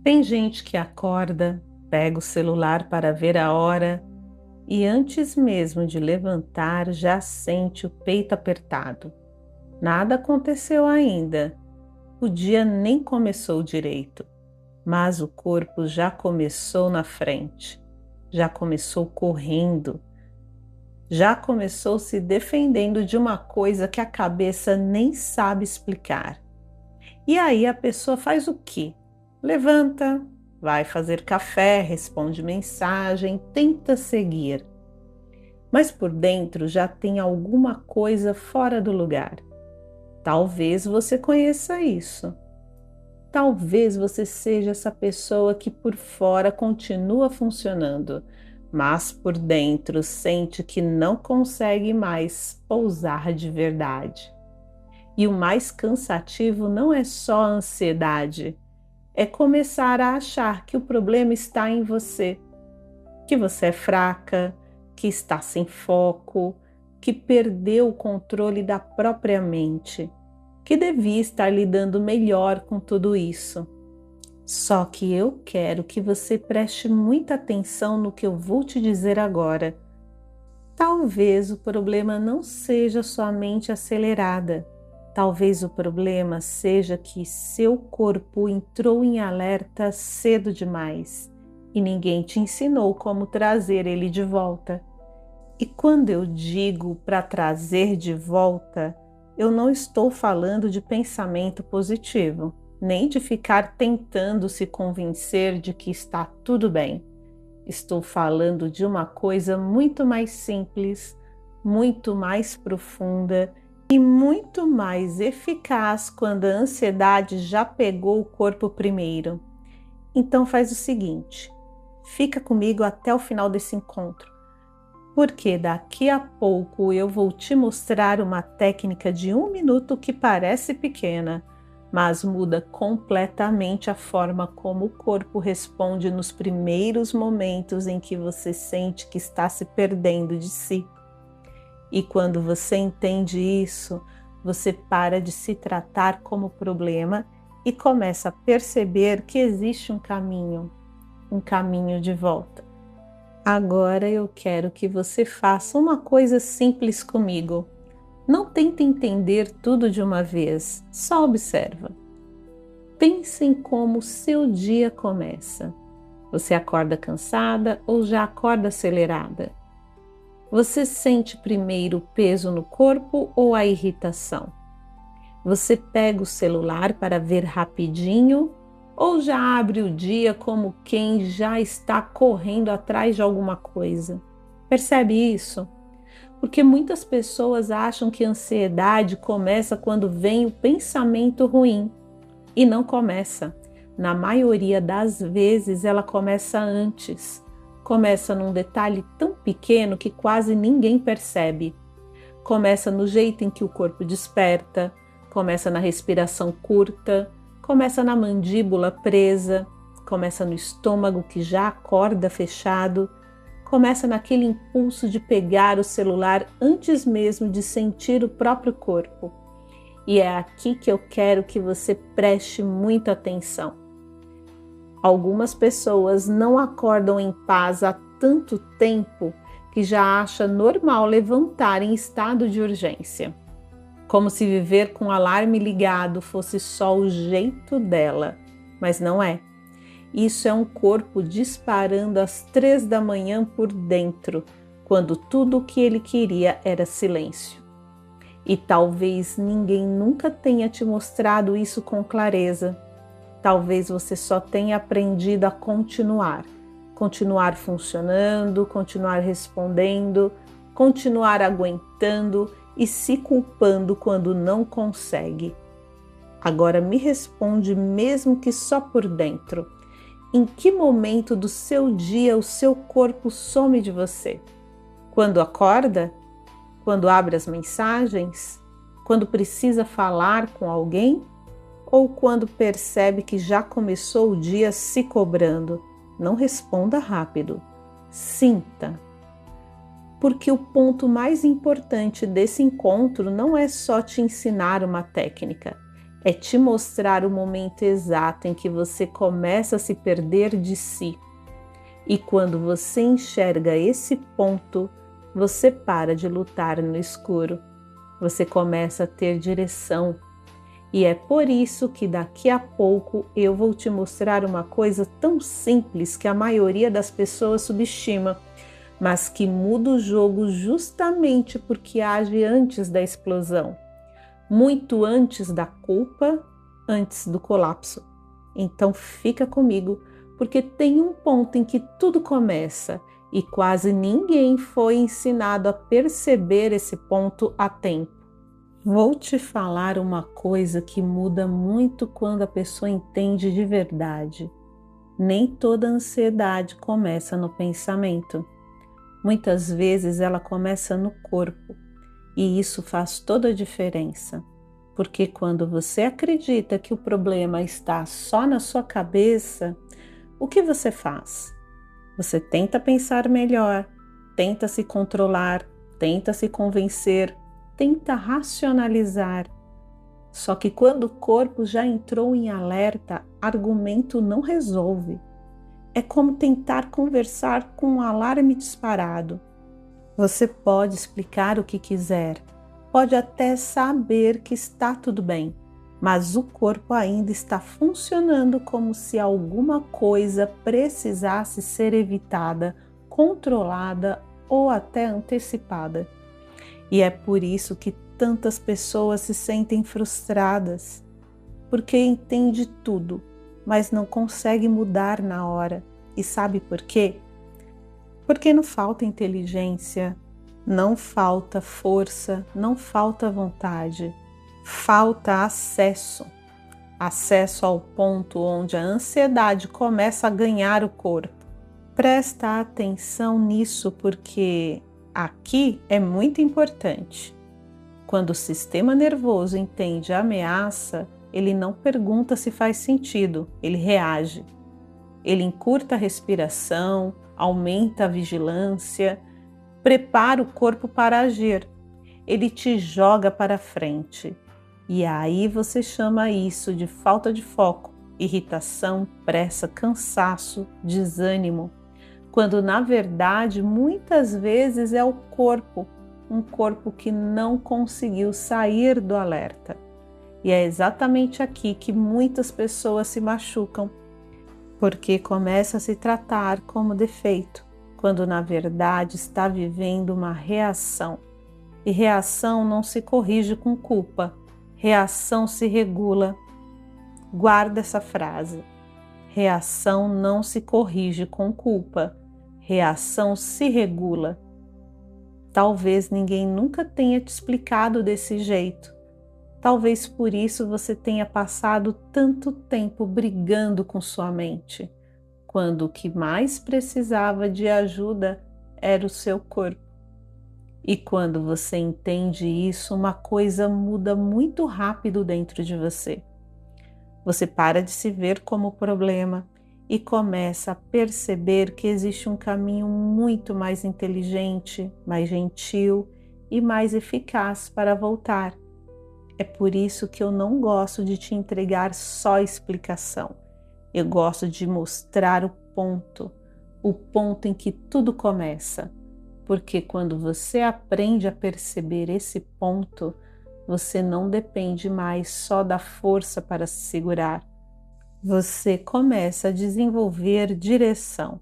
Tem gente que acorda, pega o celular para ver a hora e antes mesmo de levantar já sente o peito apertado. Nada aconteceu ainda, o dia nem começou direito, mas o corpo já começou na frente, já começou correndo, já começou se defendendo de uma coisa que a cabeça nem sabe explicar. E aí a pessoa faz o quê? Levanta, vai fazer café, responde mensagem, tenta seguir. Mas por dentro já tem alguma coisa fora do lugar. Talvez você conheça isso. Talvez você seja essa pessoa que por fora continua funcionando, mas por dentro sente que não consegue mais pousar de verdade. E o mais cansativo não é só a ansiedade, é começar a achar que o problema está em você, que você é fraca, que está sem foco, que perdeu o controle da própria mente, que devia estar lidando melhor com tudo isso. Só que eu quero que você preste muita atenção no que eu vou te dizer agora. Talvez o problema não seja sua mente acelerada. Talvez o problema seja que seu corpo entrou em alerta cedo demais e ninguém te ensinou como trazer ele de volta. E quando eu digo para trazer de volta, eu não estou falando de pensamento positivo, nem de ficar tentando se convencer de que está tudo bem. Estou falando de uma coisa muito mais simples, muito mais profunda e muito mais eficaz quando a ansiedade já pegou o corpo primeiro. Então faz o seguinte, fica comigo até o final desse encontro, porque daqui a pouco eu vou te mostrar uma técnica de 1 minuto que parece pequena, mas muda completamente a forma como o corpo responde nos primeiros momentos em que você sente que está se perdendo de si. E quando você entende isso, você para de se tratar como problema e começa a perceber que existe um caminho de volta. Agora eu quero que você faça uma coisa simples comigo. Não tente entender tudo de uma vez, só observa. Pense em como o seu dia começa. Você acorda cansada ou já acorda acelerada? Você sente primeiro o peso no corpo ou a irritação? Você pega o celular para ver rapidinho ou já abre o dia como quem já está correndo atrás de alguma coisa? Percebe isso? Porque muitas pessoas acham que a ansiedade começa quando vem o pensamento ruim e não começa. Na maioria das vezes ela começa antes. Começa num detalhe tão pequeno que quase ninguém percebe. Começa no jeito em que o corpo desperta, começa na respiração curta, começa na mandíbula presa, começa no estômago que já acorda fechado, começa naquele impulso de pegar o celular antes mesmo de sentir o próprio corpo. E é aqui que eu quero que você preste muita atenção. Algumas pessoas não acordam em paz há tanto tempo que já acha normal levantar em estado de urgência. Como se viver com o alarme ligado fosse só o jeito dela, mas não é. Isso é um corpo disparando às 3 da manhã por dentro, quando tudo o que ele queria era silêncio. E talvez ninguém nunca tenha te mostrado isso com clareza. Talvez você só tenha aprendido a continuar funcionando, continuar respondendo, continuar aguentando e se culpando quando não consegue. Agora me responde, mesmo que só por dentro. Em que momento do seu dia o seu corpo some de você? Quando acorda? Quando abre as mensagens? Quando precisa falar com alguém? Ou quando percebe que já começou o dia se cobrando? Não responda rápido. Sinta. Porque o ponto mais importante desse encontro não é só te ensinar uma técnica, É te mostrar o momento exato em que você começa a se perder de si. E quando você enxerga esse ponto, você para de lutar no escuro. Você começa a ter direção. E é por isso que daqui a pouco eu vou te mostrar uma coisa tão simples que a maioria das pessoas subestima, mas que muda o jogo justamente porque age antes da explosão, muito antes da culpa, antes do colapso. Então fica comigo, porque tem um ponto em que tudo começa e quase ninguém foi ensinado a perceber esse ponto a tempo. Vou te falar uma coisa que muda muito quando a pessoa entende de verdade. Nem toda ansiedade começa no pensamento. Muitas vezes ela começa no corpo, e isso faz toda a diferença. Porque quando você acredita que o problema está só na sua cabeça, o que você faz? Você tenta pensar melhor, tenta se controlar, tenta se convencer, tenta racionalizar. Só que quando o corpo já entrou em alerta, argumento não resolve. É como tentar conversar com um alarme disparado. Você pode explicar o que quiser, pode até saber que está tudo bem, mas o corpo ainda está funcionando como se alguma coisa precisasse ser evitada, controlada ou até antecipada. E é por isso que tantas pessoas se sentem frustradas, porque entende tudo, mas não consegue mudar na hora. E sabe por quê? Porque não falta inteligência, não falta força, não falta vontade, falta acesso. Acesso ao ponto onde a ansiedade começa a ganhar o corpo. Presta atenção nisso porque aqui é muito importante. Quando o sistema nervoso entende a ameaça, ele não pergunta se faz sentido, ele reage. Ele encurta a respiração, aumenta a vigilância, prepara o corpo para agir. Ele te joga para frente. E aí você chama isso de falta de foco, irritação, pressa, cansaço, desânimo. Quando na verdade muitas vezes é o corpo, um corpo que não conseguiu sair do alerta. E é exatamente aqui que muitas pessoas se machucam, porque começa a se tratar como defeito, quando na verdade está vivendo uma reação. E reação não se corrige com culpa, reação se regula. Guarda essa frase. Reação não se corrige com culpa, reação se regula. Talvez ninguém nunca tenha te explicado desse jeito. Talvez por isso você tenha passado tanto tempo brigando com sua mente, quando o que mais precisava de ajuda era o seu corpo. E quando você entende isso, uma coisa muda muito rápido dentro de você. Você para de se ver como problema e começa a perceber que existe um caminho muito mais inteligente, mais gentil e mais eficaz para voltar. É por isso que eu não gosto de te entregar só explicação. Eu gosto de mostrar o ponto em que tudo começa. Porque quando você aprende a perceber esse ponto, você não depende mais só da força para se segurar. Você começa a desenvolver direção.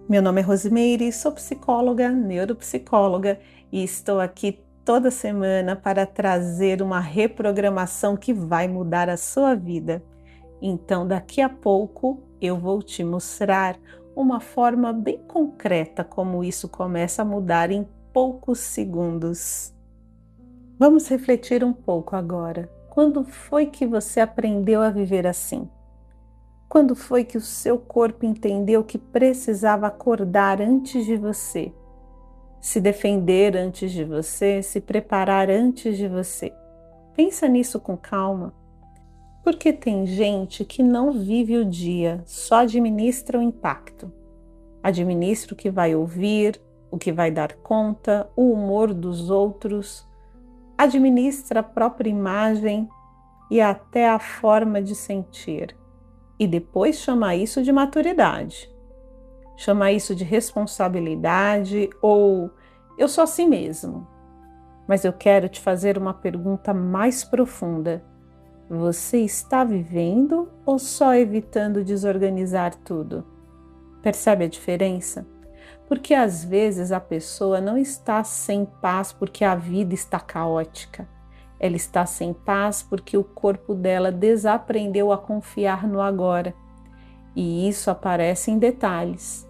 Meu nome é Rosimeire, sou psicóloga, neuropsicóloga e estou aqui toda semana para trazer uma reprogramação que vai mudar a sua vida. Então, daqui a pouco eu vou te mostrar uma forma bem concreta como isso começa a mudar em poucos segundos. Vamos refletir um pouco agora. Quando foi que você aprendeu a viver assim? Quando foi que o seu corpo entendeu que precisava acordar antes de você? Se defender antes de você, se preparar antes de você? Pensa nisso com calma. Porque tem gente que não vive o dia, só administra o impacto. Administra o que vai ouvir, o que vai dar conta, o humor dos outros. Administra a própria imagem. e até a forma de sentir. E depois chama isso de maturidade. Chama isso de responsabilidade ou eu sou assim mesmo. Mas eu quero te fazer uma pergunta mais profunda. Você está vivendo ou só evitando desorganizar tudo? Percebe a diferença? Porque às vezes a pessoa não está sem paz porque a vida está caótica. Ela está sem paz porque o corpo dela desaprendeu a confiar no agora. E isso aparece em detalhes.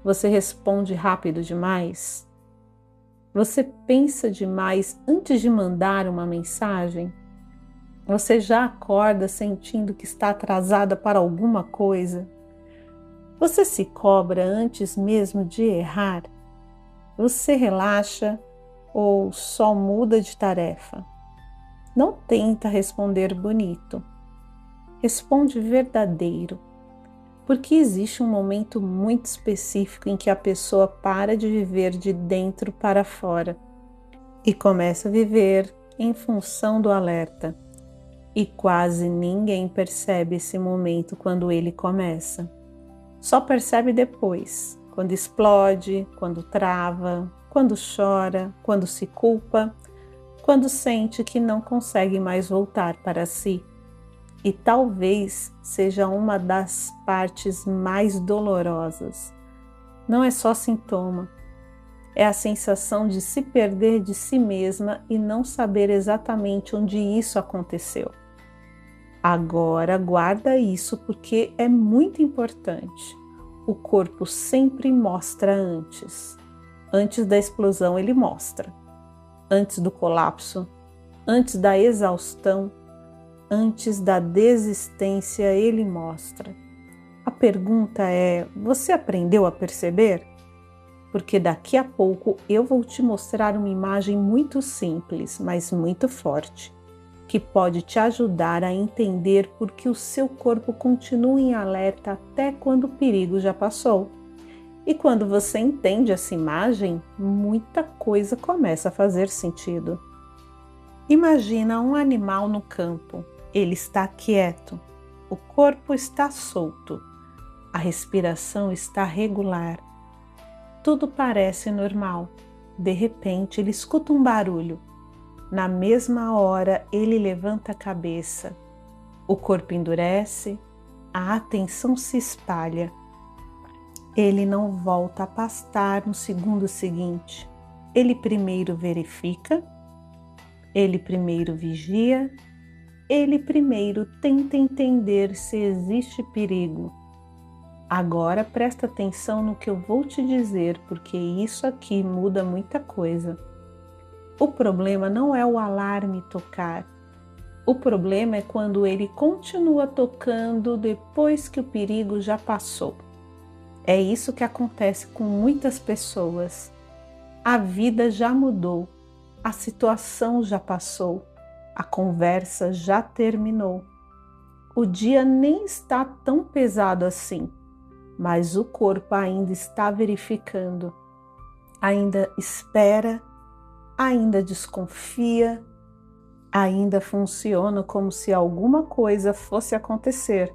Você responde rápido demais? Você pensa demais antes de mandar uma mensagem? Você já acorda sentindo que está atrasada para alguma coisa? Você se cobra antes mesmo de errar? Você relaxa ou só muda de tarefa? Não tenta responder bonito. Responde verdadeiro. Porque existe um momento muito específico em que a pessoa para de viver de dentro para fora e começa a viver em função do alerta. E quase ninguém percebe esse momento quando ele começa. Só percebe depois, quando explode, quando trava, quando chora, quando se culpa, quando sente que não consegue mais voltar para si. E talvez seja uma das partes mais dolorosas. Não é só sintoma, é a sensação de se perder de si mesma e não saber exatamente onde isso aconteceu. Agora guarda isso porque é muito importante. O corpo sempre mostra antes. Antes da explosão ele mostra. Antes do colapso, antes da exaustão, antes da desistência ele mostra. A pergunta é: você aprendeu a perceber? Porque daqui a pouco eu vou te mostrar uma imagem muito simples, mas muito forte, que pode te ajudar a entender por que o seu corpo continua em alerta até quando o perigo já passou. E quando você entende essa imagem, muita coisa começa a fazer sentido. Imagina um animal no campo. Ele está quieto, o corpo está solto, a respiração está regular. Tudo parece normal. De repente, ele escuta um barulho. Na mesma hora, ele levanta a cabeça. O corpo endurece, a atenção se espalha. Ele não volta a pastar no segundo seguinte. Ele primeiro verifica, ele primeiro vigia, ele primeiro tenta entender se existe perigo. Agora presta atenção no que eu vou te dizer, porque isso aqui muda muita coisa. O problema não é o alarme tocar. O problema é quando ele continua tocando depois que o perigo já passou. É isso que acontece com muitas pessoas. A vida já mudou, a situação já passou, a conversa já terminou. O dia nem está tão pesado assim, mas o corpo ainda está verificando, ainda espera, ainda desconfia, ainda funciona como se alguma coisa fosse acontecer.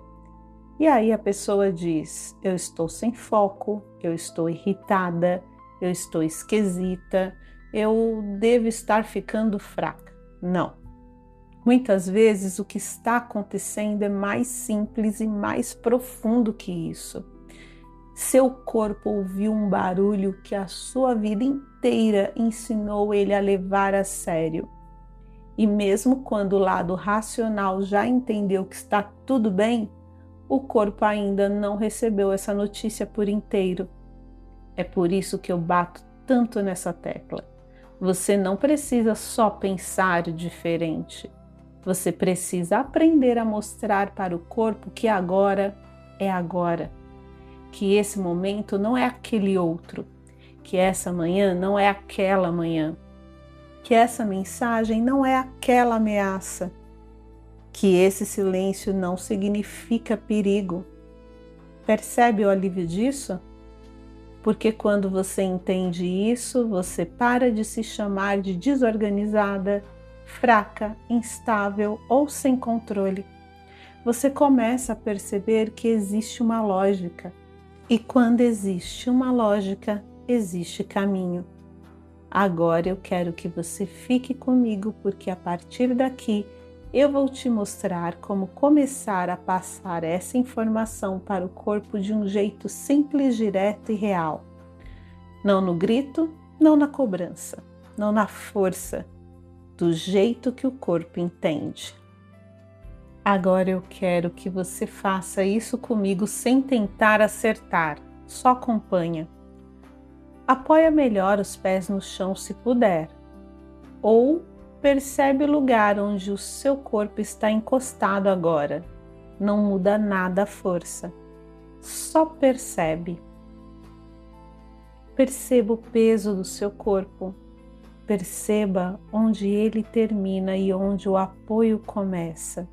E aí a pessoa diz: eu estou sem foco, eu estou irritada, eu estou esquisita, eu devo estar ficando fraca. Não. Muitas vezes o que está acontecendo é mais simples e mais profundo que isso. Seu corpo ouviu um barulho que a sua vida inteira ensinou ele a levar a sério. E mesmo quando o lado racional já entendeu que está tudo bem, o corpo ainda não recebeu essa notícia por inteiro. É por isso que eu bato tanto nessa tecla. Você não precisa só pensar diferente. Você precisa aprender a mostrar para o corpo que agora é agora. Que esse momento não é aquele outro. Que essa manhã não é aquela manhã. Que essa mensagem não é aquela ameaça. Que esse silêncio não significa perigo. Percebe o alívio disso? Porque quando você entende isso, você para de se chamar de desorganizada, fraca, instável ou sem controle. Você começa a perceber que existe uma lógica. E quando existe uma lógica, existe caminho. Agora eu quero que você fique comigo, porque a partir daqui eu vou te mostrar como começar a passar essa informação para o corpo de um jeito simples, direto e real. Não no grito, não na cobrança, não na força, do jeito que o corpo entende. Agora eu quero que você faça isso comigo sem tentar acertar, só acompanha. Apoia melhor os pés no chão se puder, ou percebe o lugar onde o seu corpo está encostado agora. Não muda nada a força, só percebe. Perceba o peso do seu corpo, perceba onde ele termina e onde o apoio começa.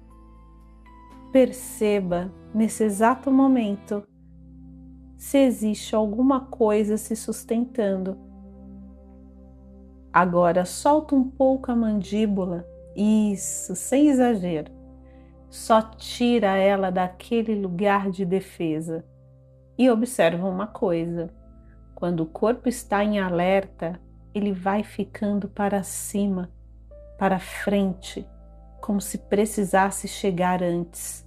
Perceba nesse exato momento se existe alguma coisa se sustentando. Agora solta um pouco a mandíbula, isso, sem exagero. Só tira ela daquele lugar de defesa. E observa uma coisa, quando o corpo está em alerta, ele vai ficando para cima, para frente, como se precisasse chegar antes,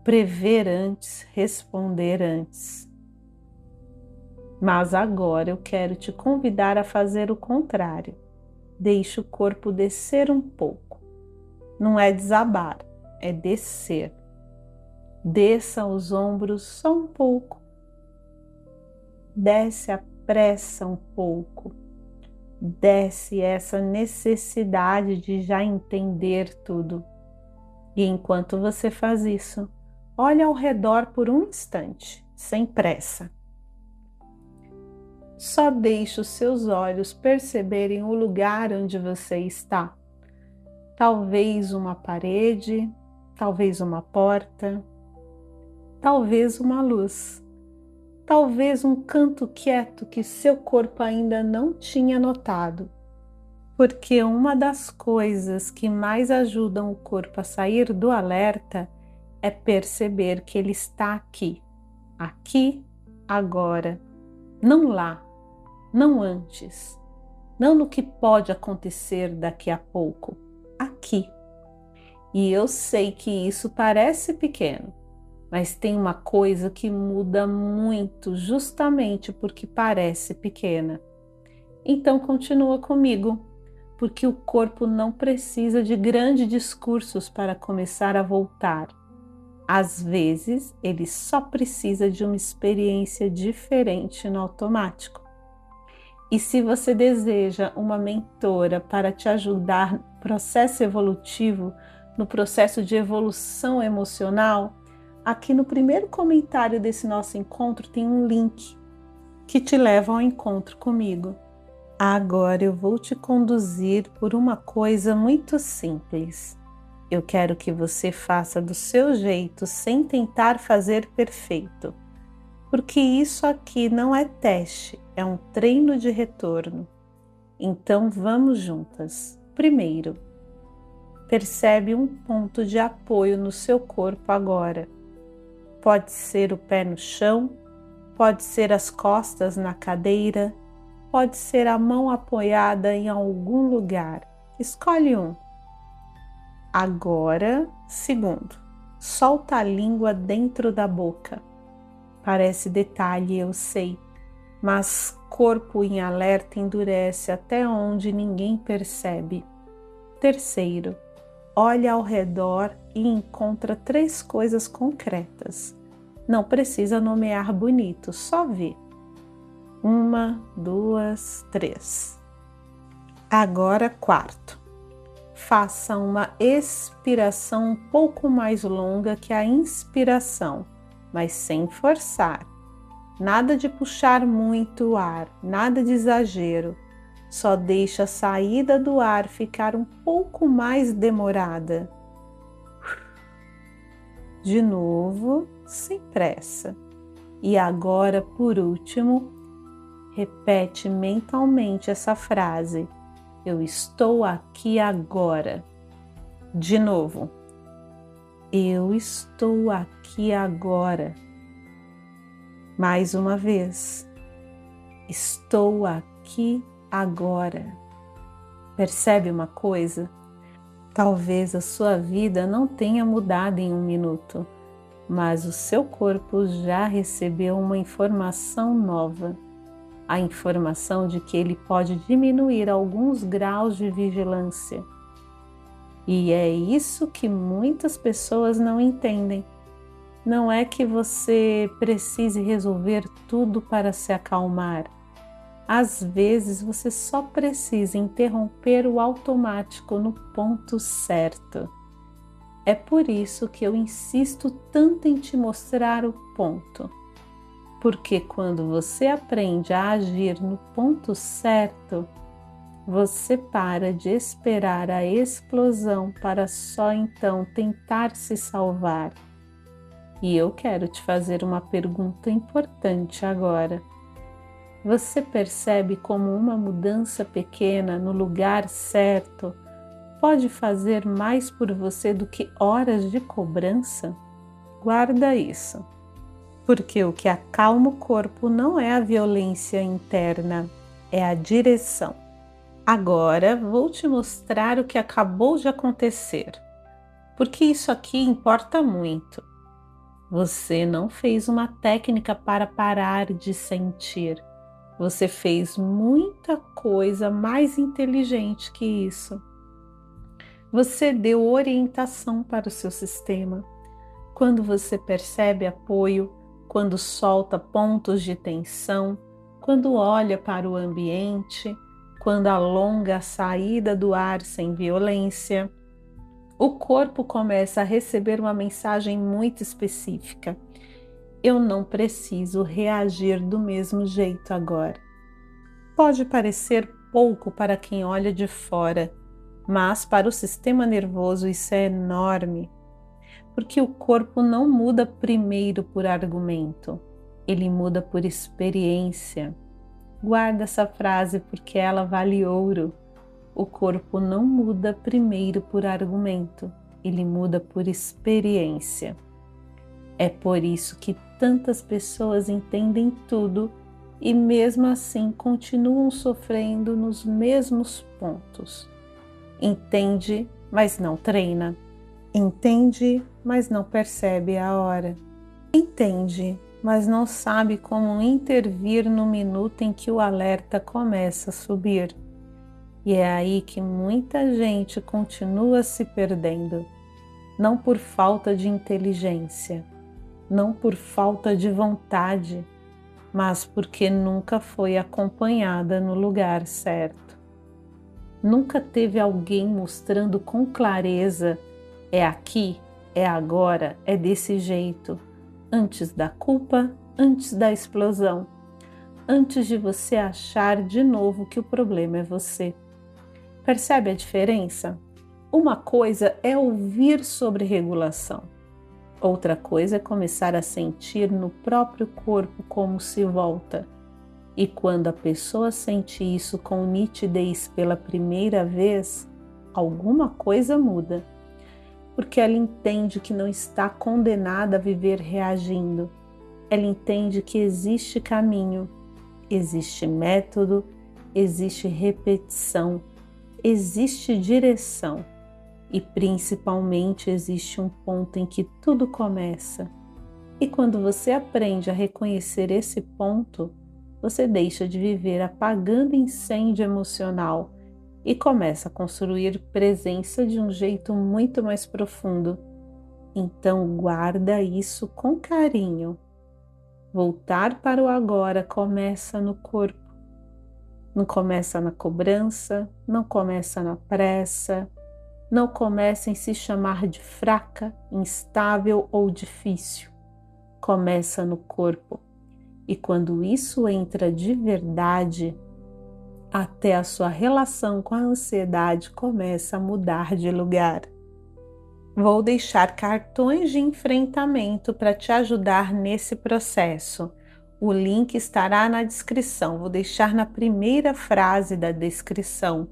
prever antes, responder antes. Mas agora eu quero te convidar a fazer o contrário. Deixe o corpo descer um pouco. Não é desabar, é descer. Desça os ombros só um pouco. Desce a pressa um pouco. Desce essa necessidade de já entender tudo. E enquanto você faz isso, olha ao redor por um instante, sem pressa. Só deixe os seus olhos perceberem o lugar onde você está. Talvez uma parede, talvez uma porta, talvez uma luz, talvez um canto quieto que seu corpo ainda não tinha notado. Porque uma das coisas que mais ajudam o corpo a sair do alerta é perceber que ele está aqui, agora, não lá, não antes, não no que pode acontecer daqui a pouco, aqui. E eu sei que isso parece pequeno, mas tem uma coisa que muda muito justamente porque parece pequena. Então continua comigo, porque o corpo não precisa de grandes discursos para começar a voltar. Às vezes, ele só precisa de uma experiência diferente no automático. E se você deseja uma mentora para te ajudar no processo evolutivo, no processo de evolução emocional, aqui no primeiro comentário desse nosso encontro tem um link que te leva ao encontro comigo. Agora eu vou te conduzir por uma coisa muito simples. Eu quero que você faça do seu jeito sem tentar fazer perfeito. Porque isso aqui não é teste, é um treino de retorno. Então vamos juntas. Primeiro, percebe um ponto de apoio no seu corpo agora. Pode ser o pé no chão, pode ser as costas na cadeira, pode ser a mão apoiada em algum lugar. Escolhe um. Agora, segundo, solta a língua dentro da boca. Parece detalhe, eu sei, mas corpo em alerta endurece até onde ninguém percebe. Terceiro, olha ao redor e encontra 3 coisas concretas. Não precisa nomear bonito, só vê. 1, 2, 3. Agora, quarto. Faça uma expiração um pouco mais longa que a inspiração, mas sem forçar. Nada de puxar muito o ar, nada de exagero. Só deixa a saída do ar ficar um pouco mais demorada. De novo, sem pressa. E agora, por último, repete mentalmente essa frase. Eu estou aqui agora. De novo. Eu estou aqui agora. Mais uma vez. Estou aqui agora. Percebe uma coisa? Talvez a sua vida não tenha mudado em 1 minuto, mas o seu corpo já recebeu uma informação nova. A informação de que ele pode diminuir alguns graus de vigilância. E é isso que muitas pessoas não entendem. Não é que você precise resolver tudo para se acalmar. Às vezes você só precisa interromper o automático no ponto certo. É por isso que eu insisto tanto em te mostrar o ponto. Porque quando você aprende a agir no ponto certo, você para de esperar a explosão para só então tentar se salvar. E eu quero te fazer uma pergunta importante agora. Você percebe como uma mudança pequena no lugar certo pode fazer mais por você do que horas de cobrança? Guarda isso. Porque o que acalma o corpo não é a violência interna, é a direção. Agora vou te mostrar o que acabou de acontecer, porque isso aqui importa muito. Você não fez uma técnica para parar de sentir. Você fez muita coisa mais inteligente que isso. Você deu orientação para o seu sistema. Quando você percebe apoio, quando solta pontos de tensão, quando olha para o ambiente, quando alonga a saída do ar sem violência, o corpo começa a receber uma mensagem muito específica. Eu não preciso reagir do mesmo jeito agora. Pode parecer pouco para quem olha de fora, mas para o sistema nervoso isso é enorme. Porque o corpo não muda primeiro por argumento, ele muda por experiência. Guarda essa frase porque ela vale ouro. O corpo não muda primeiro por argumento, ele muda por experiência. É por isso que tantas pessoas entendem tudo e mesmo assim continuam sofrendo nos mesmos pontos. Entende, mas não treina. Entende, mas não percebe a hora. Entende, mas não sabe como intervir no minuto em que o alerta começa a subir. E é aí que muita gente continua se perdendo. Não por falta de inteligência, não por falta de vontade, mas porque nunca foi acompanhada no lugar certo. Nunca teve alguém mostrando com clareza: é aqui, é agora, é desse jeito, antes da culpa, antes da explosão, antes de você achar de novo que o problema é você. Percebe a diferença? Uma coisa é ouvir sobre regulação, outra coisa é começar a sentir no próprio corpo como se volta. E quando a pessoa sente isso com nitidez pela primeira vez, alguma coisa muda. Porque ela entende que não está condenada a viver reagindo. Ela entende que existe caminho, existe método, existe repetição, existe direção e principalmente existe um ponto em que tudo começa. E quando você aprende a reconhecer esse ponto, você deixa de viver apagando incêndio emocional e começa a construir presença de um jeito muito mais profundo. Então guarda isso com carinho. Voltar para o agora começa no corpo. Não começa na cobrança, não começa na pressa, não começa em se chamar de fraca, instável ou difícil. Começa no corpo. E quando isso entra de verdade, até a sua relação com a ansiedade começa a mudar de lugar. Vou deixar cartões de enfrentamento para te ajudar nesse processo. O link estará na descrição, vou deixar na primeira frase da descrição.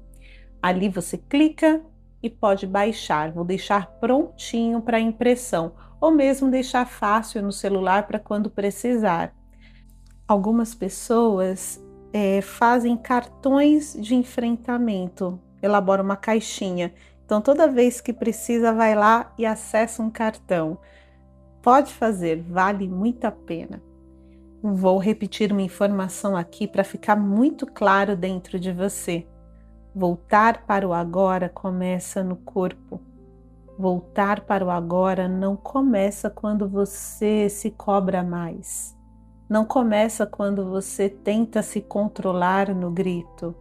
Ali você clica e pode baixar. Vou deixar prontinho para impressão, ou mesmo deixar fácil no celular para quando precisar. Algumas pessoas fazem cartões de enfrentamento, elaboram uma caixinha. Então, toda vez que precisa, vai lá e acessa um cartão. Pode fazer, vale muito a pena. Vou repetir uma informação aqui para ficar muito claro dentro de você. Voltar para o agora começa no corpo. Voltar para o agora não começa quando você se cobra mais. Não começa quando você tenta se controlar no grito.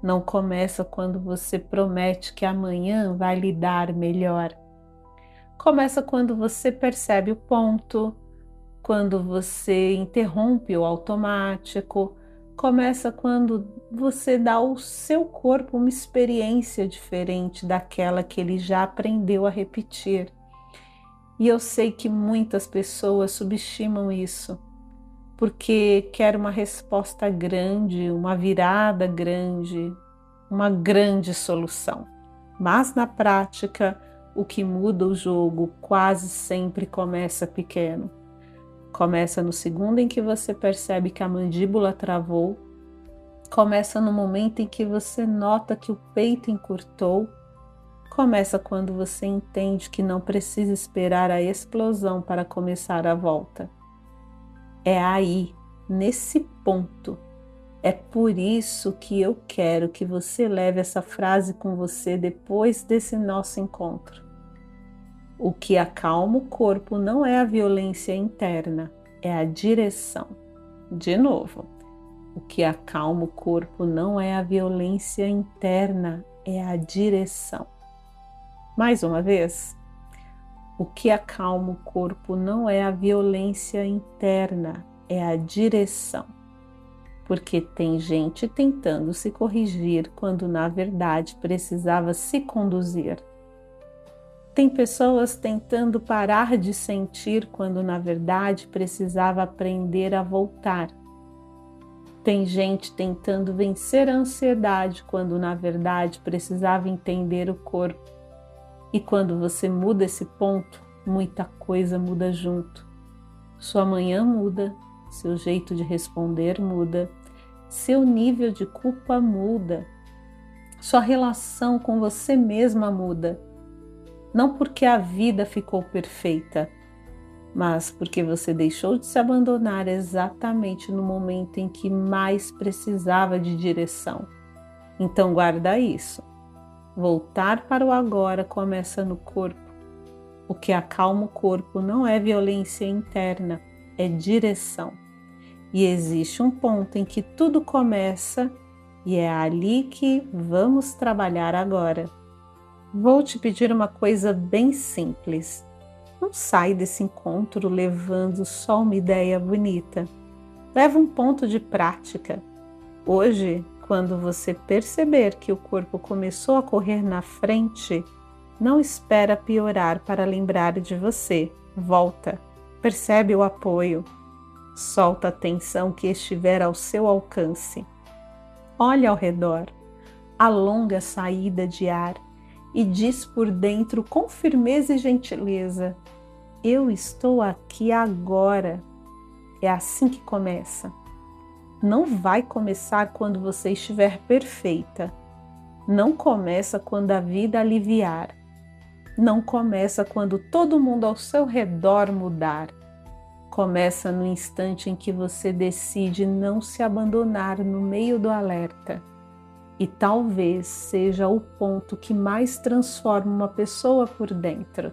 Não começa quando você promete que amanhã vai lhe dar melhor. Começa quando você percebe o ponto, quando você interrompe o automático. Começa quando você dá ao seu corpo uma experiência diferente daquela que ele já aprendeu a repetir. E eu sei que muitas pessoas subestimam isso, porque quer uma resposta grande, uma virada grande, uma grande solução. Mas na prática, o que muda o jogo quase sempre começa pequeno. Começa no segundo em que você percebe que a mandíbula travou, começa no momento em que você nota que o peito encurtou, começa quando você entende que não precisa esperar a explosão para começar a volta. É aí, nesse ponto. É por isso que eu quero que você leve essa frase com você depois desse nosso encontro. O que acalma o corpo não é a violência interna, é a direção. De novo, o que acalma o corpo não é a violência interna, é a direção. Mais uma vez. O que acalma o corpo não é a violência interna, é a direção. Porque tem gente tentando se corrigir quando na verdade precisava se conduzir. Tem pessoas tentando parar de sentir quando na verdade precisava aprender a voltar. Tem gente tentando vencer a ansiedade quando na verdade precisava entender o corpo. E quando você muda esse ponto, muita coisa muda junto. Sua manhã muda, seu jeito de responder muda, seu nível de culpa muda, sua relação com você mesma muda. Não porque a vida ficou perfeita, mas porque você deixou de se abandonar exatamente no momento em que mais precisava de direção. Então guarda isso. Voltar para o agora começa no corpo. O que acalma o corpo não é violência interna, é direção. E existe um ponto em que tudo começa e é ali que vamos trabalhar agora. Vou te pedir uma coisa bem simples. Não sai desse encontro levando só uma ideia bonita. Leva um ponto de prática. Hoje, quando você perceber que o corpo começou a correr na frente, não espera piorar para lembrar de você. Volta, percebe o apoio, solta a tensão que estiver ao seu alcance. Olha ao redor, alonga a saída de ar e diz por dentro com firmeza e gentileza: eu estou aqui agora. É assim que começa. Não vai começar quando você estiver perfeita. Não começa quando a vida aliviar. Não começa quando todo mundo ao seu redor mudar. Começa no instante em que você decide não se abandonar no meio do alerta. E talvez seja o ponto que mais transforma uma pessoa por dentro.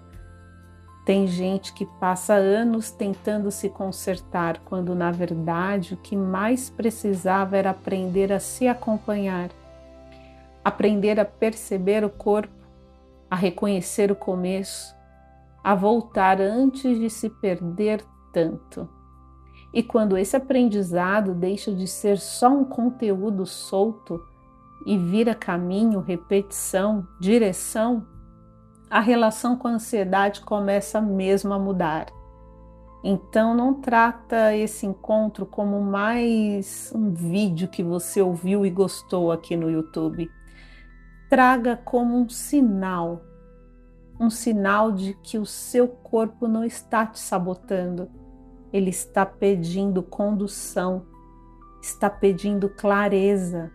Tem gente que passa anos tentando se consertar, quando na verdade o que mais precisava era aprender a se acompanhar, aprender a perceber o corpo, a reconhecer o começo, a voltar antes de se perder tanto. E quando esse aprendizado deixa de ser só um conteúdo solto e vira caminho, repetição, direção, a relação com a ansiedade começa mesmo a mudar. Então não trata esse encontro como mais um vídeo que você ouviu e gostou aqui no YouTube. traga como um sinal de que o seu corpo não está te sabotando. Ele está pedindo condução, está pedindo clareza,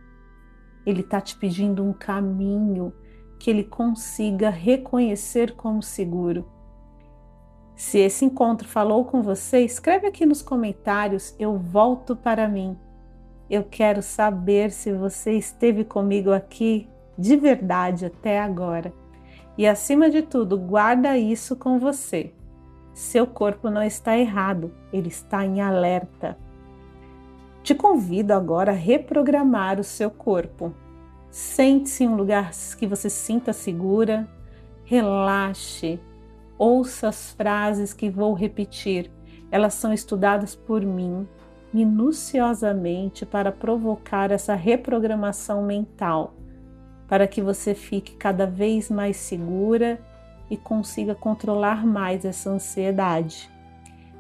ele está te pedindo um caminho que ele consiga reconhecer como seguro. Se esse encontro falou com você, escreve aqui nos comentários, eu volto para mim. Eu quero saber se você esteve comigo aqui de verdade até agora. E acima de tudo, guarda isso com você. Seu corpo não está errado, ele está em alerta. Te convido agora a reprogramar o seu corpo. Sente-se em um lugar que você se sinta segura, relaxe. Ouça as frases que vou repetir. Elas são estudadas por mim minuciosamente para provocar essa reprogramação mental, para que você fique cada vez mais segura e consiga controlar mais essa ansiedade.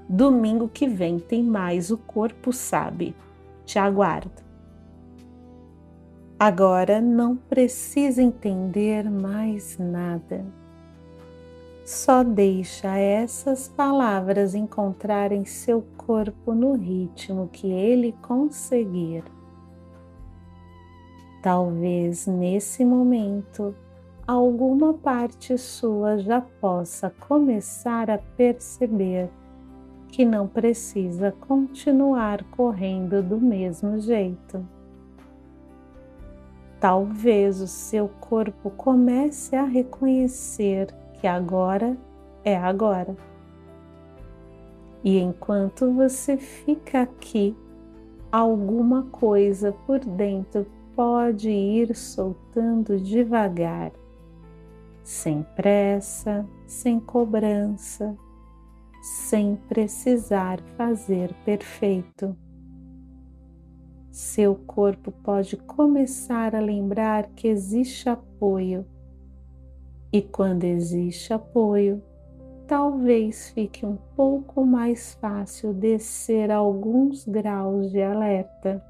Domingo que vem tem mais O Corpo Sabe. Te aguardo. Agora não precisa entender mais nada. Só deixa essas palavras encontrarem seu corpo no ritmo que ele conseguir. Talvez nesse momento alguma parte sua já possa começar a perceber que não precisa continuar correndo do mesmo jeito. Talvez o seu corpo comece a reconhecer que agora é agora. E enquanto você fica aqui, alguma coisa por dentro pode ir soltando devagar, sem pressa, sem cobrança, sem precisar fazer perfeito. Seu corpo pode começar a lembrar que existe apoio. E quando existe apoio, talvez fique um pouco mais fácil descer alguns graus de alerta.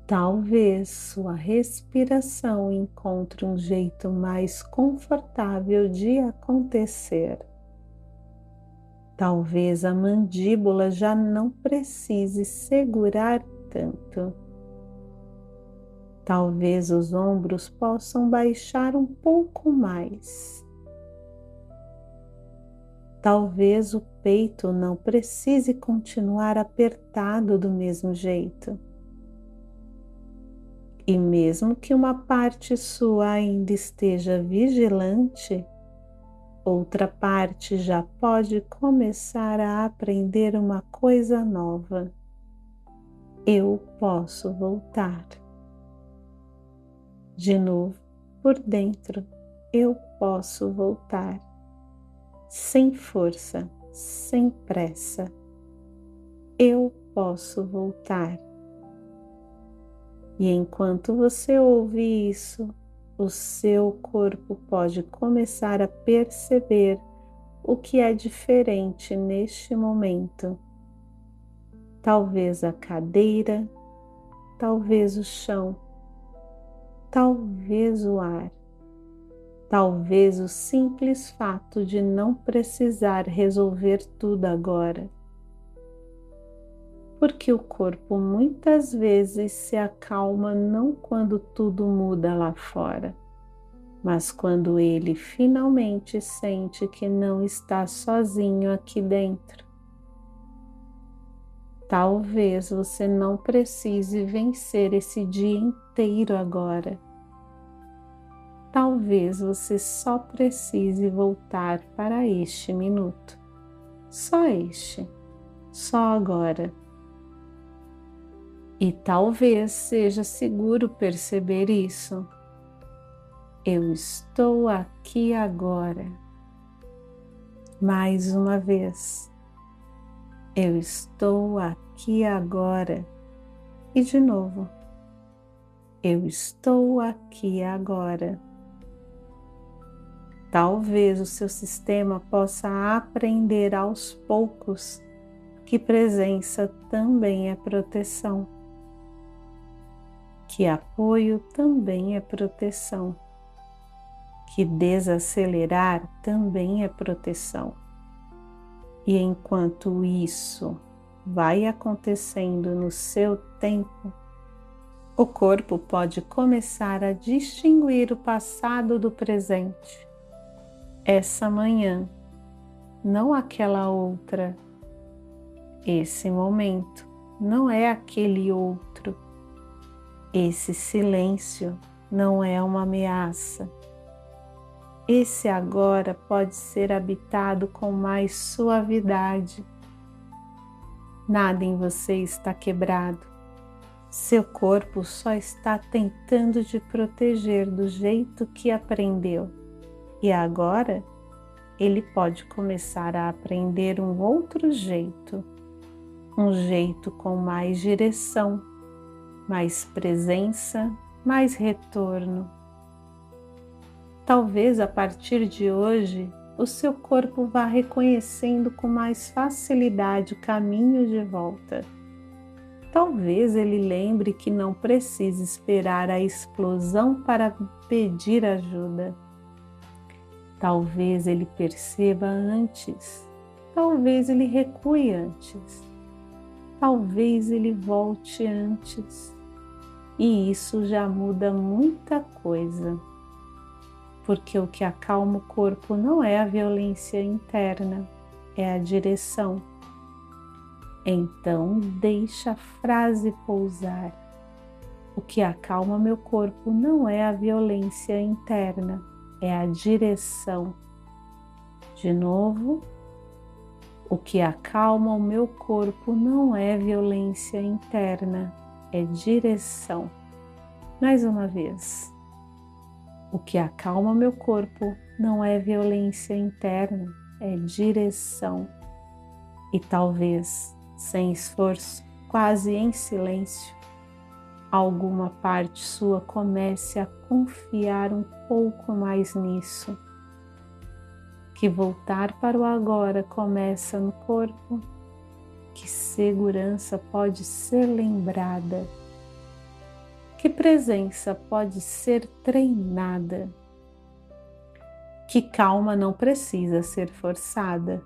Talvez sua respiração encontre um jeito mais confortável de acontecer. Talvez a mandíbula já não precise segurar tanto. Talvez os ombros possam baixar um pouco mais. Talvez o peito não precise continuar apertado do mesmo jeito. E mesmo que uma parte sua ainda esteja vigilante, outra parte já pode começar a aprender uma coisa nova. Eu posso voltar. De novo, por dentro, eu posso voltar. Sem força, sem pressa. Eu posso voltar. E enquanto você ouve isso, o seu corpo pode começar a perceber o que é diferente neste momento. Talvez a cadeira, talvez o chão, talvez o ar, talvez o simples fato de não precisar resolver tudo agora. Porque o corpo muitas vezes se acalma não quando tudo muda lá fora, mas quando ele finalmente sente que não está sozinho aqui dentro. Talvez você não precise vencer esse dia inteiro agora. Talvez você só precise voltar para este minuto. Só este. Só agora. E talvez seja seguro perceber isso. Eu estou aqui agora. Mais uma vez. Eu estou aqui agora. E de novo. Eu estou aqui agora. Talvez o seu sistema possa aprender aos poucos que presença também é proteção. que apoio também é proteção, que desacelerar também é proteção. E enquanto isso vai acontecendo no seu tempo, o corpo pode começar a distinguir o passado do presente. Essa manhã, não aquela outra. Esse momento não é aquele outro. Esse silêncio não é uma ameaça. Esse agora pode ser habitado com mais suavidade. Nada em você está quebrado. Seu corpo só está tentando te proteger do jeito que aprendeu. E agora ele pode começar a aprender um outro jeito. Um jeito com mais direção, mais presença, mais retorno. Talvez a partir de hoje o seu corpo vá reconhecendo com mais facilidade o caminho de volta. Talvez ele lembre que não precisa esperar a explosão para pedir ajuda. Talvez ele perceba antes. Talvez ele recue antes. Talvez ele volte antes. E isso já muda muita coisa. Porque o que acalma o corpo não é a violência interna, é a direção. Então, deixa a frase pousar. O que acalma meu corpo não é a violência interna, é a direção. De novo, o que acalma o meu corpo não é violência interna, é direção. Mais uma vez. O que acalma meu corpo não é violência interna, é direção. E talvez, sem esforço, quase em silêncio, alguma parte sua comece a confiar um pouco mais nisso. Que voltar para o agora começa no corpo, que segurança pode ser lembrada. Que presença pode ser treinada, que calma não precisa ser forçada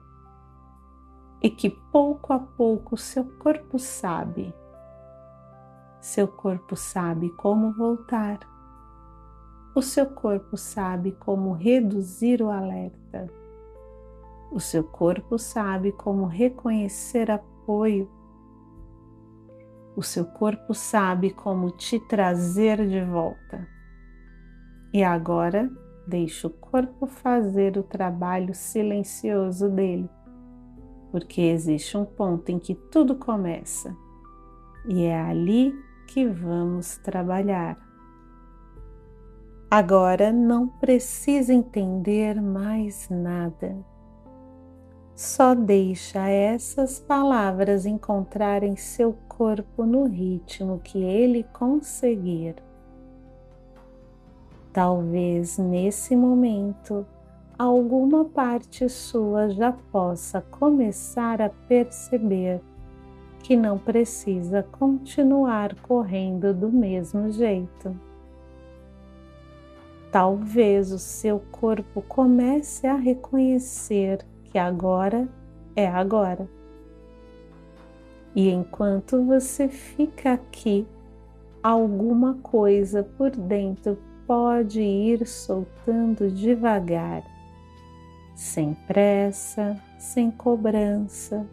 e que pouco a pouco seu corpo sabe. Seu corpo sabe como voltar, o seu corpo sabe como reduzir o alerta, o seu corpo sabe como reconhecer apoio. O seu corpo sabe como te trazer de volta. E agora, deixe o corpo fazer o trabalho silencioso dele, porque existe um ponto em que tudo começa, e é ali que vamos trabalhar. Agora não precisa entender mais nada. Só deixa essas palavras encontrarem seu corpo no ritmo que ele conseguir. Talvez nesse momento alguma parte sua já possa começar a perceber que não precisa continuar correndo do mesmo jeito. Talvez o seu corpo comece a reconhecer que agora é agora. E enquanto você fica aqui, alguma coisa por dentro pode ir soltando devagar, sem pressa, sem cobrança,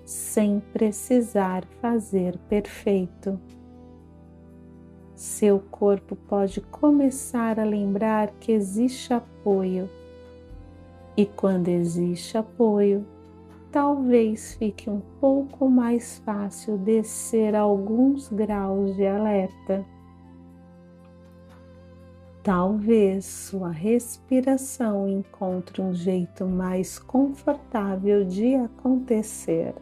sem precisar fazer perfeito. Seu corpo pode começar a lembrar que existe apoio. E quando existe apoio, talvez fique um pouco mais fácil descer alguns graus de alerta. Talvez sua respiração encontre um jeito mais confortável de acontecer.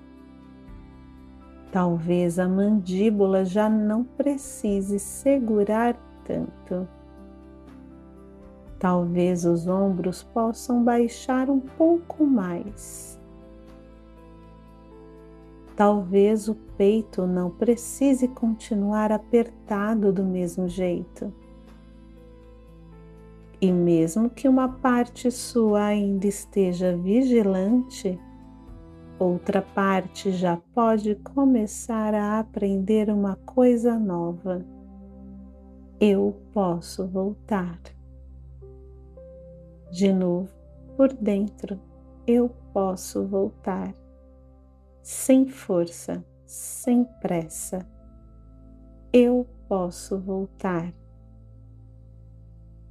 Talvez a mandíbula já não precise segurar tanto. Talvez os ombros possam baixar um pouco mais. Talvez o peito não precise continuar apertado do mesmo jeito. E mesmo que uma parte sua ainda esteja vigilante, outra parte já pode começar a aprender uma coisa nova. Eu posso voltar. De novo, por dentro, eu posso voltar. Sem força, sem pressa. Eu posso voltar.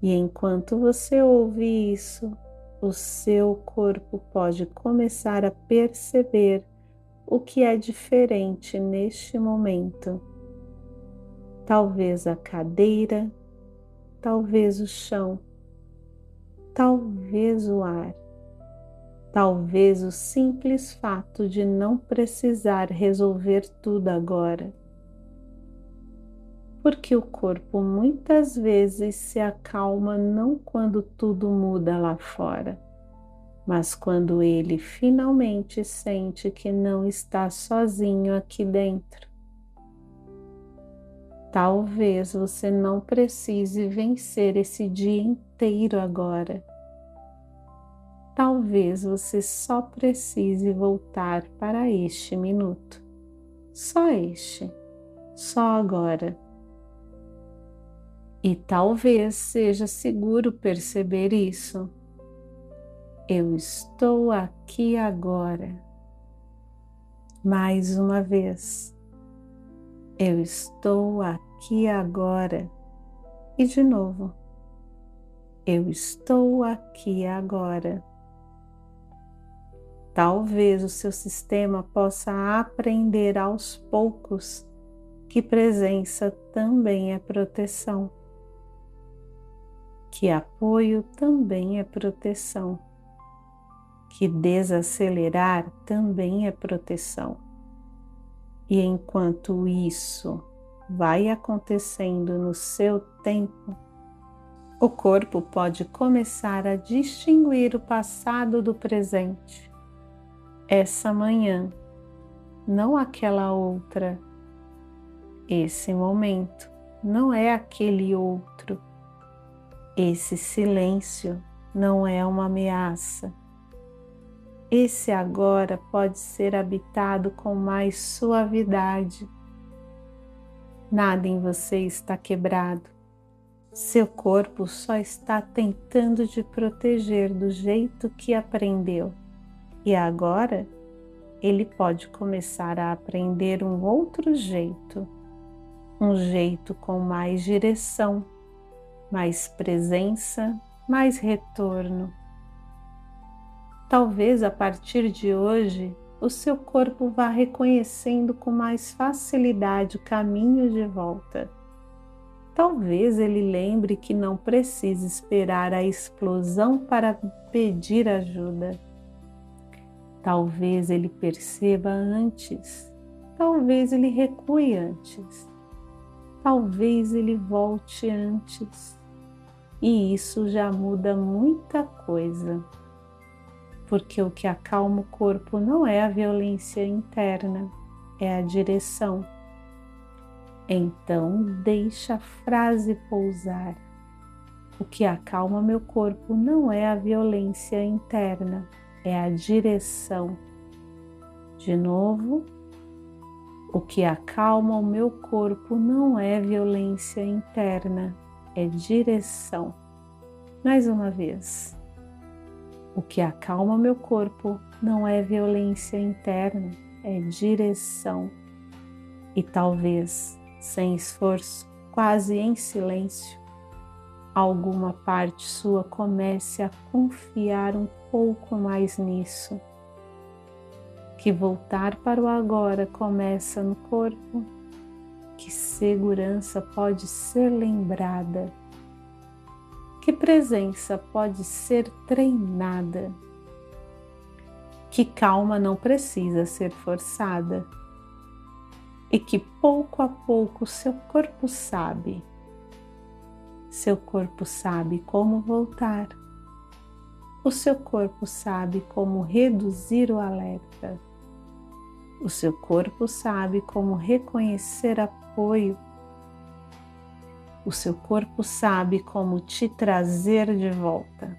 E enquanto você ouve isso, o seu corpo pode começar a perceber o que é diferente neste momento. Talvez a cadeira, talvez o chão, talvez o ar, talvez o simples fato de não precisar resolver tudo agora. Porque o corpo muitas vezes se acalma não quando tudo muda lá fora, mas quando ele finalmente sente que não está sozinho aqui dentro. Talvez você não precise vencer esse dia inteiro agora. Talvez você só precise voltar para este minuto. Só este. Só agora. E talvez seja seguro perceber isso. Eu estou aqui agora. Mais uma vez. Eu estou aqui agora. E de novo. Eu estou aqui agora. Talvez o seu sistema possa aprender aos poucos que presença também é proteção. Que apoio também é proteção, que desacelerar também é proteção. E enquanto isso vai acontecendo no seu tempo, o corpo pode começar a distinguir o passado do presente. Essa manhã, não aquela outra. Esse momento não é aquele outro. Esse silêncio não é uma ameaça. Esse agora pode ser habitado com mais suavidade. Nada em você está quebrado. Seu corpo só está tentando te proteger do jeito que aprendeu. E agora ele pode começar a aprender um outro jeito. Um jeito com mais direção, mais presença, mais retorno. Talvez a partir de hoje o seu corpo vá reconhecendo com mais facilidade o caminho de volta. Talvez ele lembre que não precisa esperar a explosão para pedir ajuda. Talvez ele perceba antes, talvez ele recue antes, talvez ele volte antes. E isso já muda muita coisa, porque o que acalma o corpo não é a violência interna, é a direção. Então deixa a frase pousar. O que acalma meu corpo não é a violência interna, é a direção. De novo, o que acalma o meu corpo não é violência interna, é direção. Mais uma vez. O que acalma meu corpo não é violência interna, é direção. E talvez, sem esforço, quase em silêncio, alguma parte sua comece a confiar um pouco mais nisso. Que voltar para o agora começa no corpo, que segurança pode ser lembrada, que presença pode ser treinada, que calma não precisa ser forçada e que pouco a pouco seu corpo sabe. Seu corpo sabe como voltar. O seu corpo sabe como reduzir o alerta. O seu corpo sabe como reconhecer apoio. O seu corpo sabe como te trazer de volta.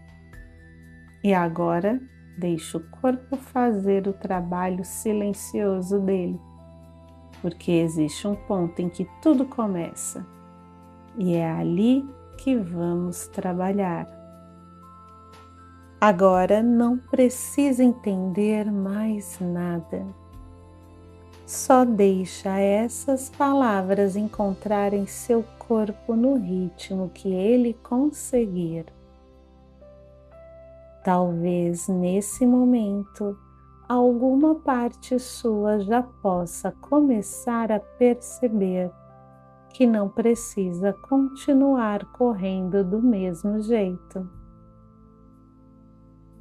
E agora, deixe o corpo fazer o trabalho silencioso dele, porque existe um ponto em que tudo começa, e é ali que vamos trabalhar. Agora não precisa entender mais nada. Só deixa essas palavras encontrarem seu corpo no ritmo que ele conseguir. Talvez nesse momento alguma parte sua já possa começar a perceber que não precisa continuar correndo do mesmo jeito.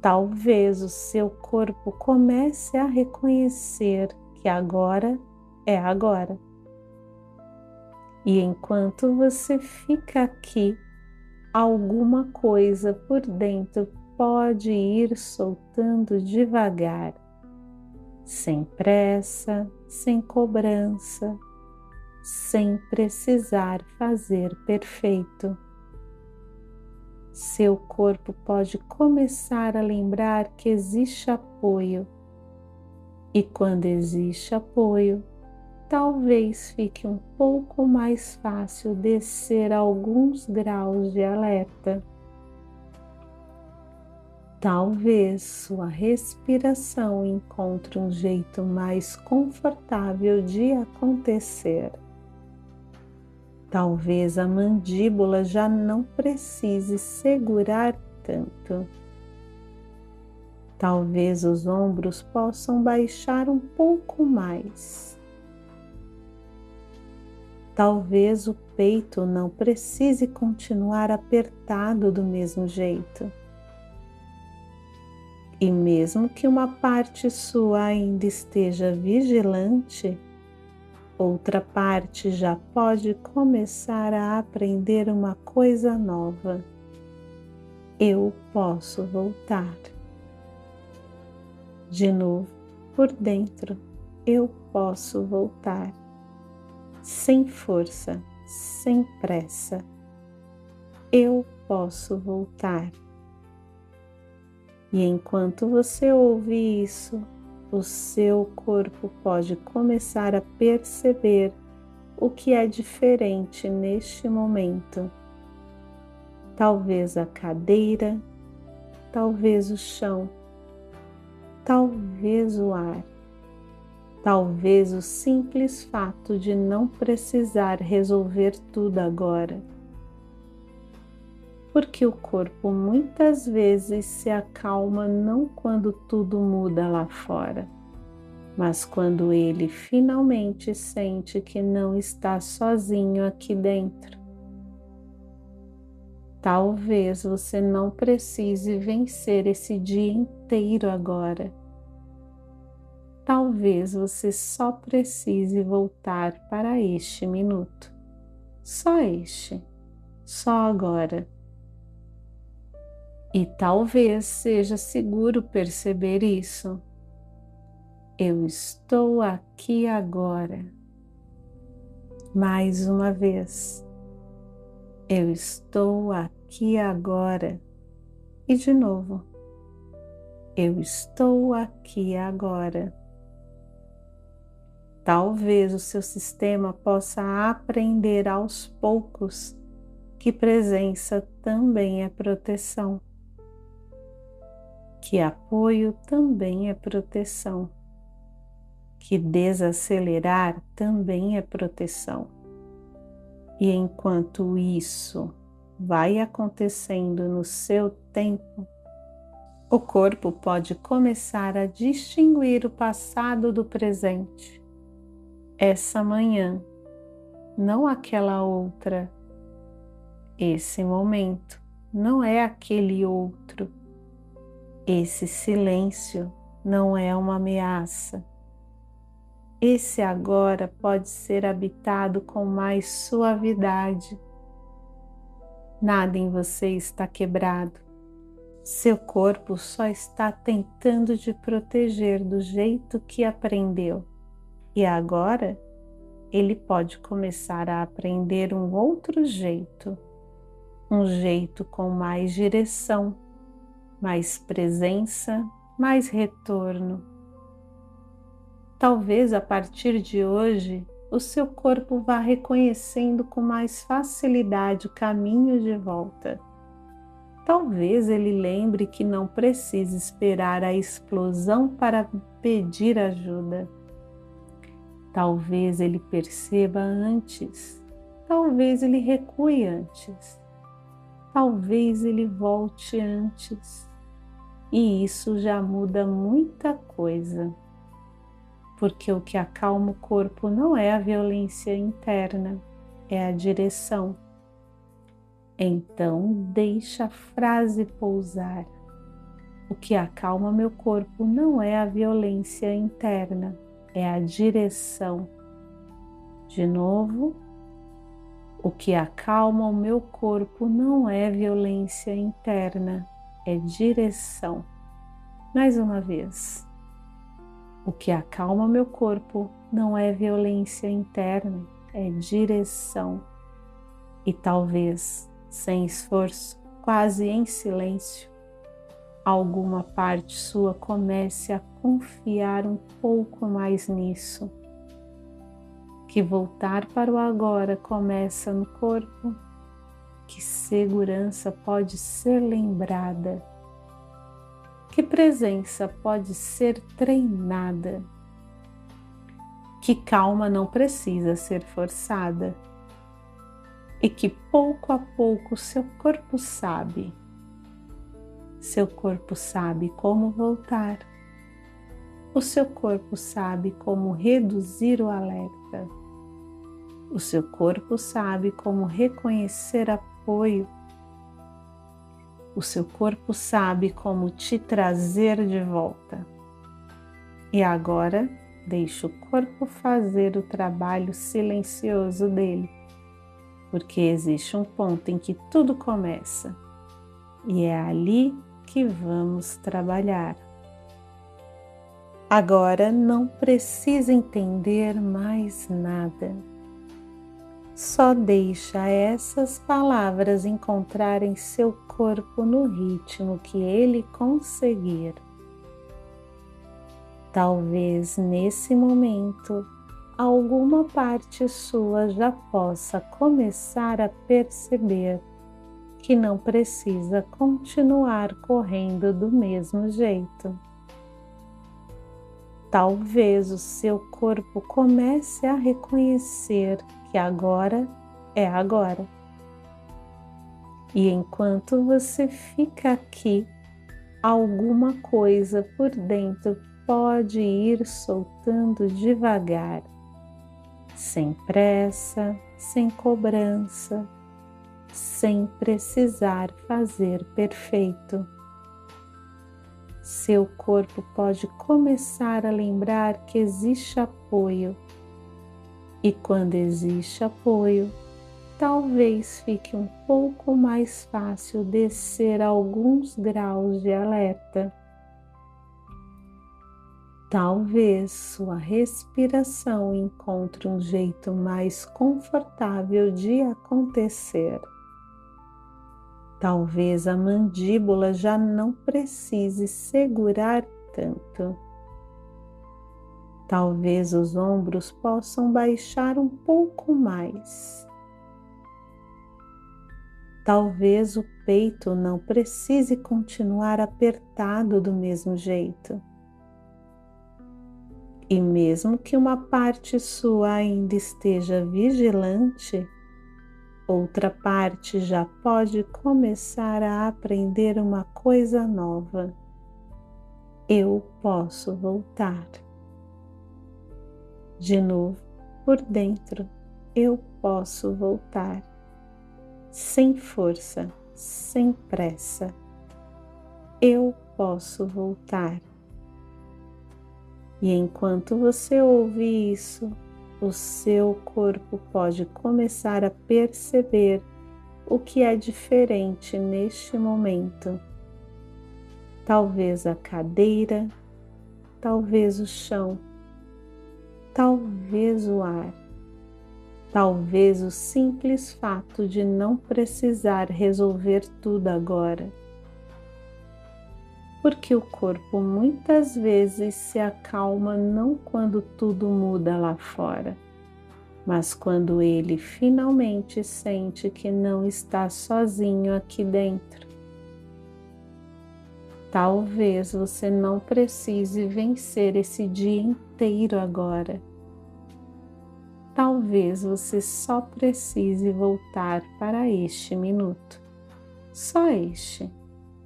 Talvez o seu corpo comece a reconhecer que agora é agora. E enquanto você fica aqui, alguma coisa por dentro pode ir soltando devagar, sem pressa, sem cobrança, sem precisar fazer perfeito. Seu corpo pode começar a lembrar que existe apoio. E quando existe apoio, talvez fique um pouco mais fácil descer alguns graus de alerta. Talvez sua respiração encontre um jeito mais confortável de acontecer. Talvez a mandíbula já não precise segurar tanto. Talvez os ombros possam baixar um pouco mais. Talvez o peito não precise continuar apertado do mesmo jeito. E mesmo que uma parte sua ainda esteja vigilante, outra parte já pode começar a aprender uma coisa nova. Eu posso voltar. De novo, por dentro, eu posso voltar. Sem força, sem pressa. Eu posso voltar. E enquanto você ouve isso, o seu corpo pode começar a perceber o que é diferente neste momento. Talvez a cadeira, talvez o chão, talvez o ar, talvez o simples fato de não precisar resolver tudo agora. Porque o corpo muitas vezes se acalma não quando tudo muda lá fora, mas quando ele finalmente sente que não está sozinho aqui dentro. Talvez você não precise vencer esse dia inteiro agora. Talvez você só precise voltar para este minuto. Só este. Só agora. E talvez seja seguro perceber isso. Eu estou aqui agora. Mais uma vez. Eu estou aqui agora. E de novo. Eu estou aqui agora. Talvez o seu sistema possa aprender aos poucos que presença também é proteção, que apoio também é proteção, que desacelerar também é proteção. E enquanto isso vai acontecendo no seu tempo, o corpo pode começar a distinguir o passado do presente. Essa manhã, não aquela outra. Esse momento não é aquele outro. Esse silêncio não é uma ameaça. Esse agora pode ser habitado com mais suavidade. Nada em você está quebrado. Seu corpo só está tentando te proteger do jeito que aprendeu. E agora ele pode começar a aprender um outro jeito, um jeito com mais direção, mais presença, mais retorno. Talvez a partir de hoje o seu corpo vá reconhecendo com mais facilidade o caminho de volta. Talvez ele lembre que não precisa esperar a explosão para pedir ajuda. Talvez ele perceba antes, talvez ele recue antes, talvez ele volte antes. E isso já muda muita coisa, porque o que acalma o corpo não é a violência interna, é a direção. Então, deixa a frase pousar. O que acalma meu corpo não é a violência interna, é a direção. De novo, o que acalma o meu corpo não é violência interna, é direção. Mais uma vez. O que acalma meu corpo não é violência interna, é direção. E talvez, sem esforço, quase em silêncio, alguma parte sua comece a confiar um pouco mais nisso. Que voltar para o agora começa no corpo, que segurança pode ser lembrada, que presença pode ser treinada, que calma não precisa ser forçada e que pouco a pouco seu corpo sabe. Seu corpo sabe como voltar. O seu corpo sabe como reduzir o alerta. O seu corpo sabe como reconhecer apoio. O seu corpo sabe como te trazer de volta. E agora, deixe o corpo fazer o trabalho silencioso dele, porque existe um ponto em que tudo começa, e é ali que vamos trabalhar. Agora não precisa entender mais nada. Só deixa essas palavras encontrarem seu corpo no ritmo que ele conseguir. Talvez nesse momento alguma parte sua já possa começar a perceber que não precisa continuar correndo do mesmo jeito. Talvez o seu corpo comece a reconhecer que agora é agora. E enquanto você fica aqui, alguma coisa por dentro pode ir soltando devagar, sem pressa, sem cobrança, sem precisar fazer perfeito. Seu corpo pode começar a lembrar que existe apoio. E quando existe apoio, talvez fique um pouco mais fácil descer alguns graus de alerta. Talvez sua respiração encontre um jeito mais confortável de acontecer. Talvez a mandíbula já não precise segurar tanto. Talvez os ombros possam baixar um pouco mais. Talvez o peito não precise continuar apertado do mesmo jeito. E mesmo que uma parte sua ainda esteja vigilante, outra parte já pode começar a aprender uma coisa nova. Eu posso voltar. De novo, por dentro, eu posso voltar. Sem força, sem pressa. Eu posso voltar. E enquanto você ouve isso, o seu corpo pode começar a perceber o que é diferente neste momento. Talvez a cadeira, talvez o chão, talvez o ar, talvez o simples fato de não precisar resolver tudo agora. Porque o corpo muitas vezes se acalma não quando tudo muda lá fora, mas quando ele finalmente sente que não está sozinho aqui dentro. Talvez você não precise vencer esse dia inteiro agora. Talvez você só precise voltar para este minuto. Só este.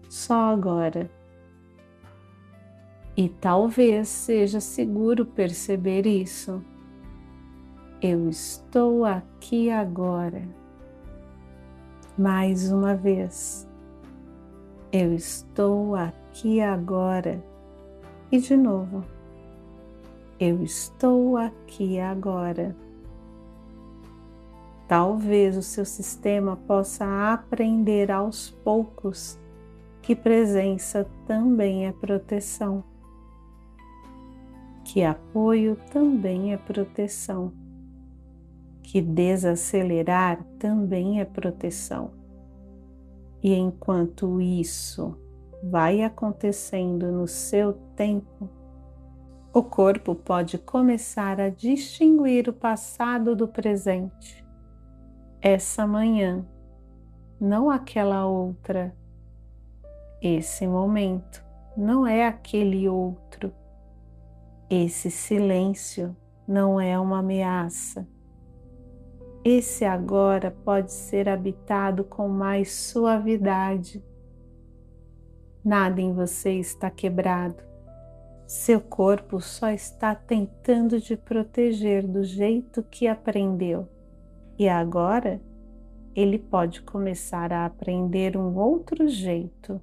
Só agora. E talvez seja seguro perceber isso. Eu estou aqui agora. Mais uma vez. Eu estou aqui agora. E de novo. Eu estou aqui agora. Talvez o seu sistema possa aprender aos poucos que presença também é proteção. Que apoio também é proteção, que desacelerar também é proteção. E enquanto isso vai acontecendo no seu tempo, o corpo pode começar a distinguir o passado do presente. Essa manhã, não aquela outra. Esse momento não é aquele outro. Esse silêncio não é uma ameaça. Esse agora pode ser habitado com mais suavidade. Nada em você está quebrado. Seu corpo só está tentando te proteger do jeito que aprendeu. E agora ele pode começar a aprender um outro jeito.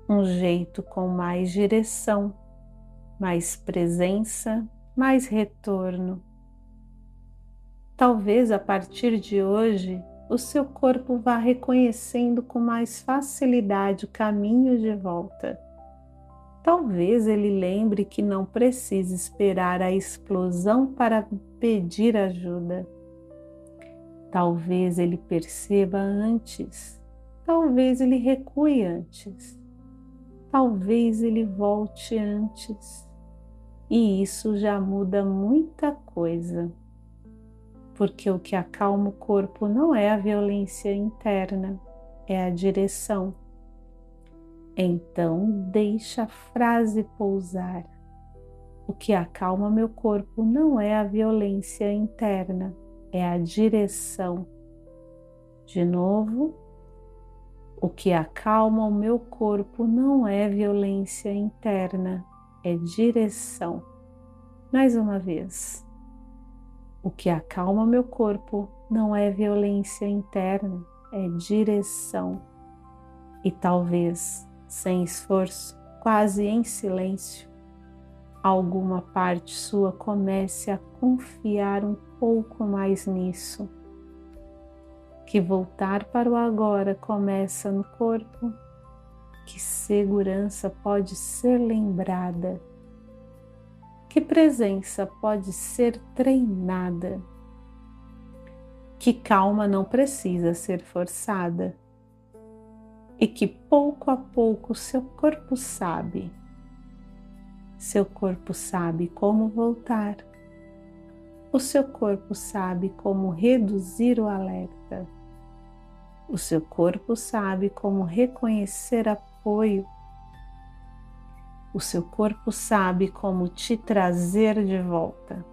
Um jeito com mais direção, mais presença, mais retorno. Talvez a partir de hoje o seu corpo vá reconhecendo com mais facilidade o caminho de volta. Talvez ele lembre que não precisa esperar a explosão para pedir ajuda. Talvez ele perceba antes, talvez ele recue antes, talvez ele volte antes. E isso já muda muita coisa, porque o que acalma o corpo não é a violência interna, é a direção. Então, deixa a frase pousar. O que acalma meu corpo não é a violência interna, é a direção. De novo, o que acalma o meu corpo não é violência interna, é direção. Mais uma vez. O que acalma meu corpo não é violência interna, é direção. E talvez, sem esforço, quase em silêncio, alguma parte sua comece a confiar um pouco mais nisso. Que voltar para o agora começa no corpo, que segurança pode ser lembrada, que presença pode ser treinada, que calma não precisa ser forçada e que pouco a pouco seu corpo sabe. Seu corpo sabe como voltar. O seu corpo sabe como reduzir o alerta. O seu corpo sabe como reconhecer apoio. O seu corpo sabe como te trazer de volta.